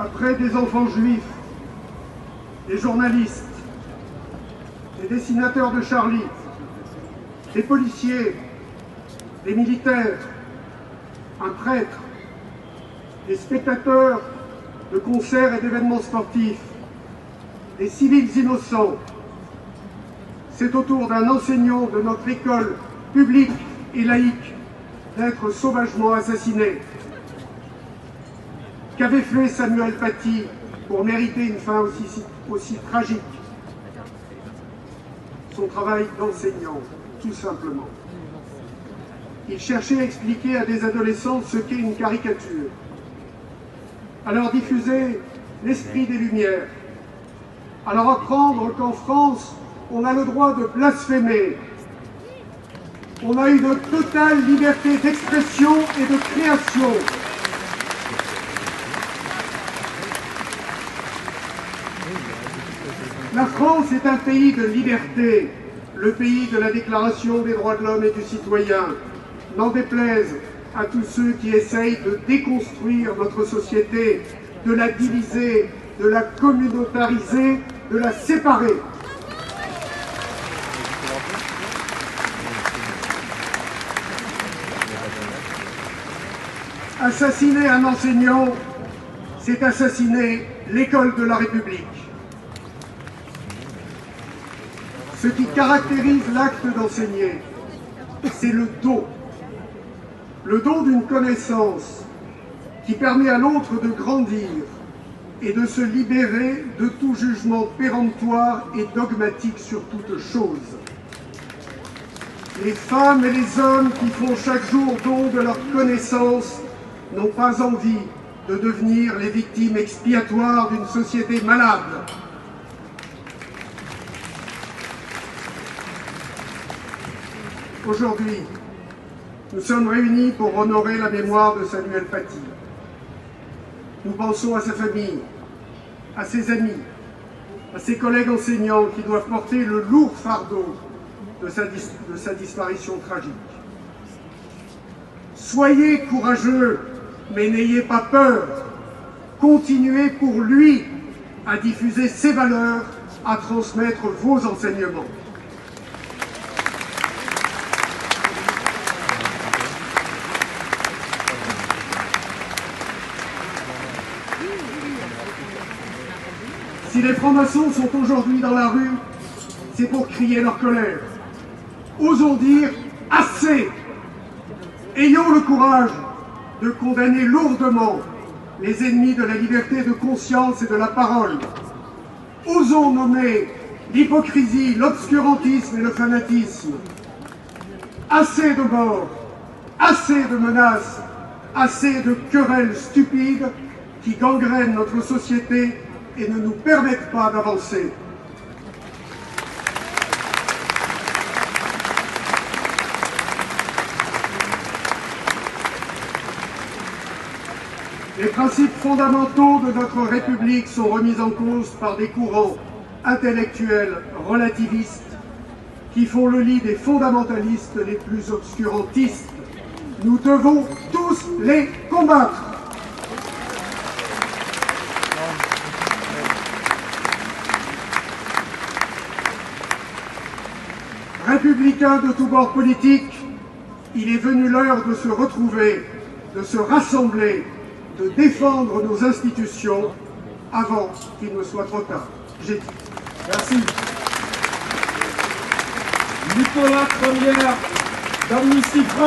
Après des enfants juifs, des journalistes, des dessinateurs de Charlie, des policiers, des militaires, un prêtre, des spectateurs de concerts et d'événements sportifs, des civils innocents, c'est au tour d'un enseignant de notre école publique et laïque d'être sauvagement assassiné. Qu'avait fait Samuel Paty pour mériter une fin aussi tragique? Son travail d'enseignant, tout simplement. Il cherchait à expliquer à des adolescents ce qu'est une caricature, à leur diffuser l'esprit des Lumières, à leur apprendre qu'en France, on a le droit de blasphémer. On a une totale liberté d'expression et de création. La France est un pays de liberté, le pays de la Déclaration des droits de l'homme et du citoyen. N'en déplaise à tous ceux qui essayent de déconstruire notre société, de la diviser, de la communautariser, de la séparer. Assassiner un enseignant, c'est assassiner l'école de la République. Ce qui caractérise l'acte d'enseigner, c'est le don d'une connaissance qui permet à l'autre de grandir et de se libérer de tout jugement péremptoire et dogmatique sur toute chose. Les femmes et les hommes qui font chaque jour don de leur connaissance n'ont pas envie de devenir les victimes expiatoires d'une société malade. Aujourd'hui, nous sommes réunis pour honorer la mémoire de Samuel Paty. Nous pensons à sa famille, à ses amis, à ses collègues enseignants qui doivent porter le lourd fardeau de sa disparition tragique. Soyez courageux, mais n'ayez pas peur. Continuez pour lui à diffuser ses valeurs, à transmettre vos enseignements. Si les francs-maçons sont aujourd'hui dans la rue, c'est pour crier leur colère. Osons dire « assez ». Ayons le courage de condamner lourdement les ennemis de la liberté de conscience et de la parole. Osons nommer l'hypocrisie, l'obscurantisme et le fanatisme. Assez de morts, assez de menaces, assez de querelles stupides qui gangrènent notre société et ne nous permettent pas d'avancer. Les principes fondamentaux de notre République sont remis en cause par des courants intellectuels relativistes qui font le lit des fondamentalistes les plus obscurantistes. Nous devons tous les combattre. Républicains de tous bords politiques, il est venu l'heure de se retrouver, de se rassembler, de défendre nos institutions avant qu'il ne soit trop tard. J'ai dit. Merci. Nicolas Première d'Amnistie France.